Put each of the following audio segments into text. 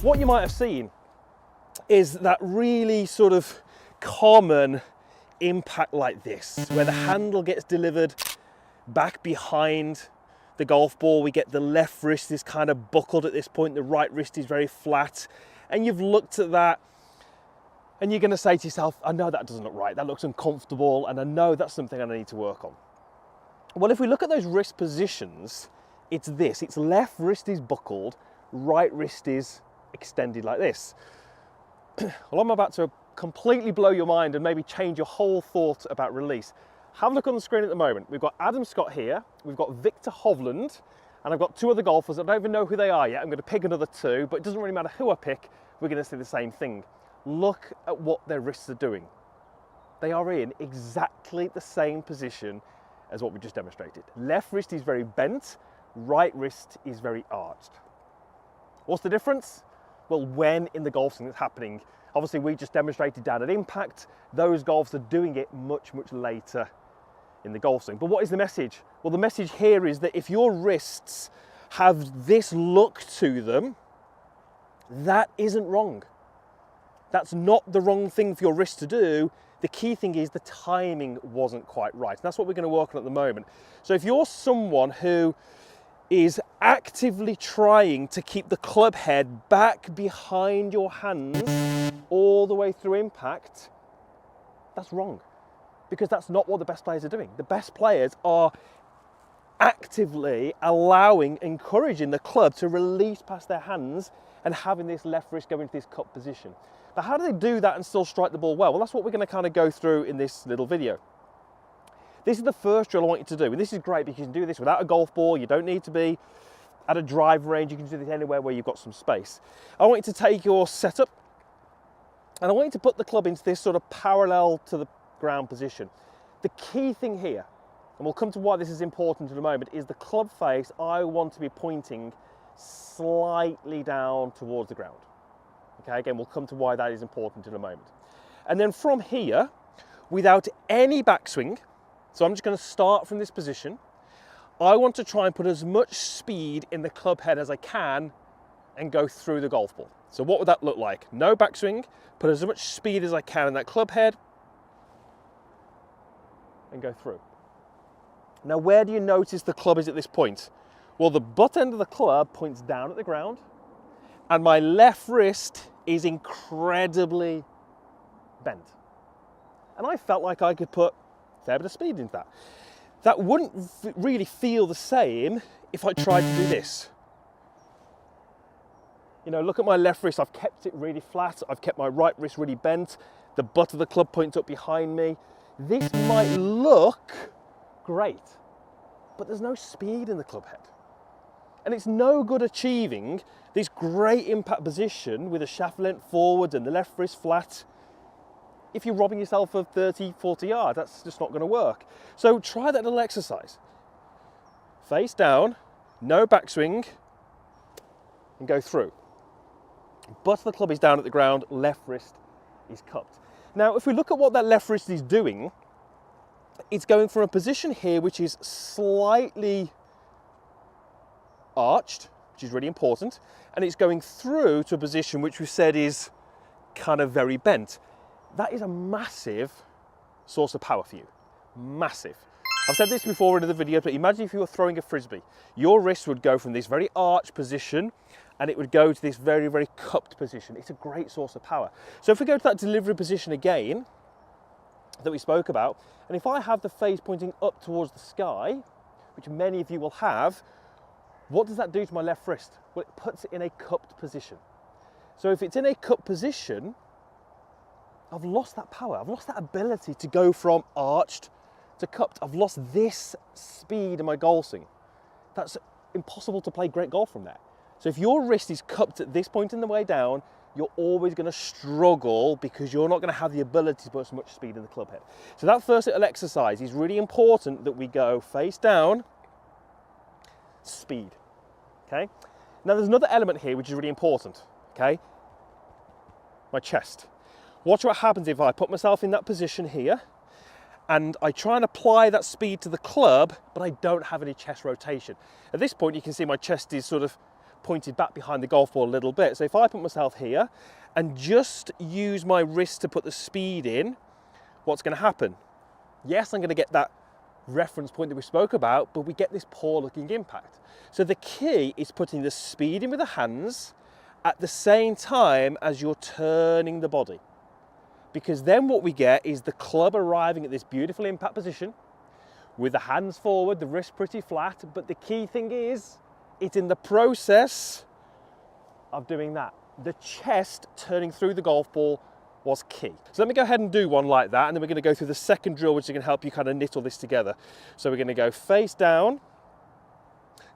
what you might have seen is that really sort of common impact like this, where the handle gets delivered back behind the golf ball. We get the left wrist is kind of buckled at this point, the right wrist is very flat, and you've looked at that and you're going to say to yourself, I know that doesn't look right, that looks uncomfortable, and I know that's something I need to work on. Well, if we look at those wrist positions, it's this. It's left wrist is buckled, right wrist is extended like this. Well, I'm about to completely blow your mind and maybe change your whole thought about release. Have a look on the screen at the moment. We've got Adam Scott here, we've got Victor Hovland, and I've got two other golfers. I don't even know who they are yet. I'm going to pick another two, but it doesn't really matter who I pick, we're going to see the same thing. Look at what their wrists are doing. They are in exactly the same position as what we just demonstrated. Left wrist is very bent, right wrist is very arched. What's the difference? Well, when in the golf swing it's happening. Obviously, we just demonstrated down at impact. Those golfers are doing it much, much later in the golf swing. But what is the message? Well, the message here is that if your wrists have this look to them, that isn't wrong. That's not the wrong thing for your wrist to do. The key thing is the timing wasn't quite right. And that's what we're going to work on at the moment. So if you're someone who is actively trying to keep the club head back behind your hands all the way through impact, that's wrong, because that's not what the best players are doing. The best players are actively encouraging the club to release past their hands and having this left wrist go into this cup position. But how do they do that and still strike the ball well? Well, that's what we're going to kind of go through in this little video. This is the first drill I want you to do, and this is great because you can do this without a golf ball. You don't need to be at a drive range. You can do this anywhere where you've got some space. I want you to take your setup and I want you to put the club into this sort of parallel to the ground position. The key thing here, and we'll come to why this is important in a moment, is the club face I want to be pointing slightly down towards the ground. Okay, again, we'll come to why that is important in a moment. And then from here, without any backswing, so I'm just going to start from this position. I want to try and put as much speed in the club head as I can and go through the golf ball. So what would that look like? No backswing, put as much speed as I can in that club head and go through. Now, where do you notice the club is at this point? Well, the butt end of the club points down at the ground and my left wrist is incredibly bent. And I felt like I could put a fair bit of speed into that. That wouldn't really feel the same if I tried to do this. You know, look at my left wrist. I've kept it really flat. I've kept my right wrist really bent. The butt of the club points up behind me. This might look great, but there's no speed in the club head. And it's no good achieving this great impact position with a shaft length forward and the left wrist flat if you're robbing yourself of 30, 40 yards. That's just not going to work. So try that little exercise. Face down, no backswing, and go through. Butt of the club is down at the ground, left wrist is cupped. Now, if we look at what that left wrist is doing, it's going from a position here which is slightly arched, which is really important, and it's going through to a position which we said is kind of very bent. That is a massive source of power for you. Massive. I've said this before in other videos, but imagine if you were throwing a frisbee. Your wrist would go from this very arched position and it would go to this very, very cupped position. It's a great source of power. So if we go to that delivery position again that we spoke about, and if I have the face pointing up towards the sky, which many of you will have, what does that do to my left wrist? Well, it puts it in a cupped position. So if it's in a cupped position, I've lost that power. I've lost that ability to go from arched to cupped. I've lost this speed in my golf swing. That's impossible to play great golf from there. So if your wrist is cupped at this point in the way down, you're always going to struggle because you're not going to have the ability to put as much speed in the club head. So that first little exercise is really important, that we go face down, speed. Okay. Now there's another element here which is really important. Okay. My chest. Watch what happens if I put myself in that position here and I try and apply that speed to the club, but I don't have any chest rotation. At this point, you can see my chest is sort of pointed back behind the golf ball a little bit. So if I put myself here and just use my wrist to put the speed in, what's going to happen? Yes, I'm going to get that reference point that we spoke about, but we get this poor looking impact. So the key is putting the speed in with the hands at the same time as you're turning the body. Because then what we get is the club arriving at this beautiful impact position with the hands forward, the wrist pretty flat, but the key thing is, it's in the process of doing that. The chest turning through the golf ball was key. So let me go ahead and do one like that, and then we're going to go through the second drill, which is going to help you kind of knit all this together. So we're going to go face down.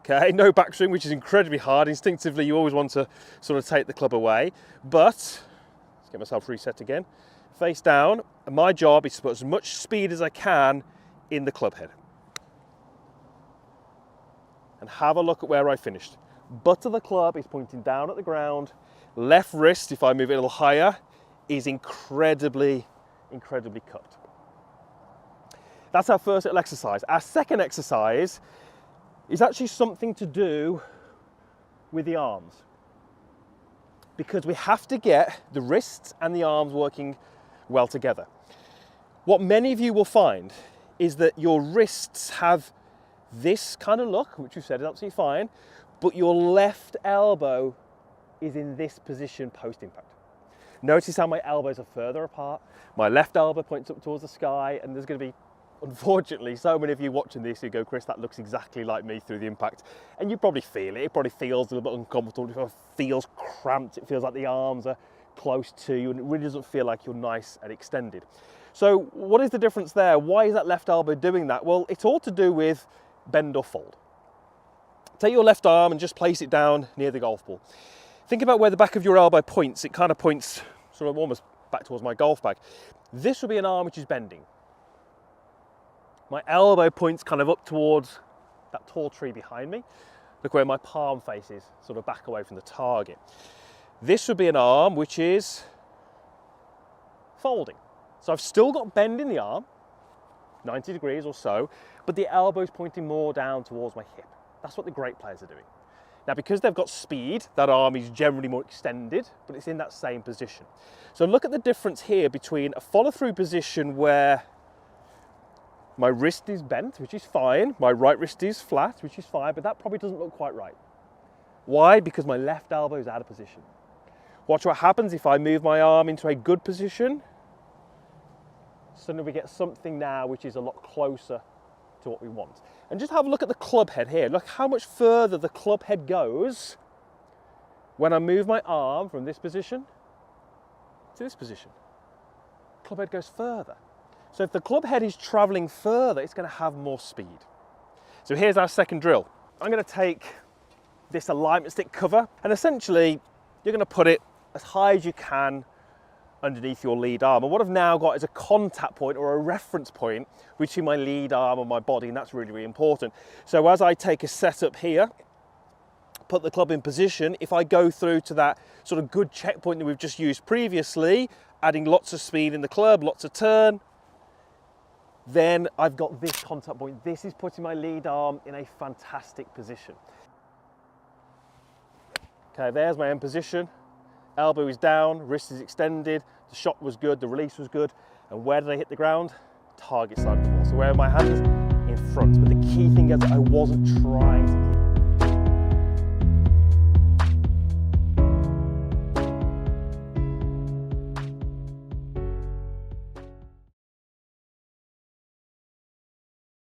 Okay, no backswing, which is incredibly hard. Instinctively, you always want to sort of take the club away. But, let's get myself reset again. Face down, and my job is to put as much speed as I can in the club head. And have a look at where I finished. Butt of the club is pointing down at the ground. Left wrist, if I move it a little higher, is incredibly cupped. That's our first little exercise. Our second exercise is actually something to do with the arms, because we have to get the wrists and the arms working well together. What many of you will find is that your wrists have this kind of look, which we've said is absolutely fine, but your left elbow is in this position post-impact. Notice how my elbows are further apart. My left elbow points up towards the sky, and there's going to be, unfortunately, so many of you watching this who go, Chris, that looks exactly like me through the impact. And you probably feel it. It probably feels a little bit uncomfortable. It feels cramped. It feels like the arms are close to you, and it really doesn't feel like you're nice and extended. So what is the difference there? Why is that left elbow doing that? Well, it's all to do with bend or fold. Take your left arm and just place it down near the golf ball. Think about where the back of your elbow points. It kind of points sort of almost back towards my golf bag. This would be an arm which is bending. My elbow points kind of up towards that tall tree behind me. Look where my palm faces, sort of back away from the target. This would be an arm which is folding. So I've still got bend in the arm, 90 degrees or so, but the elbow's pointing more down towards my hip. That's what the great players are doing. Now, because they've got speed, that arm is generally more extended, but it's in that same position. So look at the difference here between a follow-through position where my wrist is bent, which is fine, my right wrist is flat, which is fine, but that probably doesn't look quite right. Why? Because my left elbow is out of position. Watch what happens if I move my arm into a good position. Suddenly we get something now which is a lot closer to what we want. And just have a look at the club head here. Look how much further the club head goes when I move my arm from this position to this position. Club head goes further. So if the club head is traveling further, it's going to have more speed. So here's our second drill. I'm going to take this alignment stick cover, and essentially you're going to put it as high as you can underneath your lead arm. And what I've now got is a contact point or a reference point between my lead arm and my body, and that's really, really important. So as I take a setup here, put the club in position, if I go through to that sort of good checkpoint that we've just used previously, adding lots of speed in the club, lots of turn, then I've got this contact point. This is putting my lead arm in a fantastic position. Okay, there's my end position. Elbow is down, wrist is extended, the shot was good, the release was good. And where did I hit the ground? Target side of the ball. So where are my hands? In front. But the key thing is that I wasn't trying to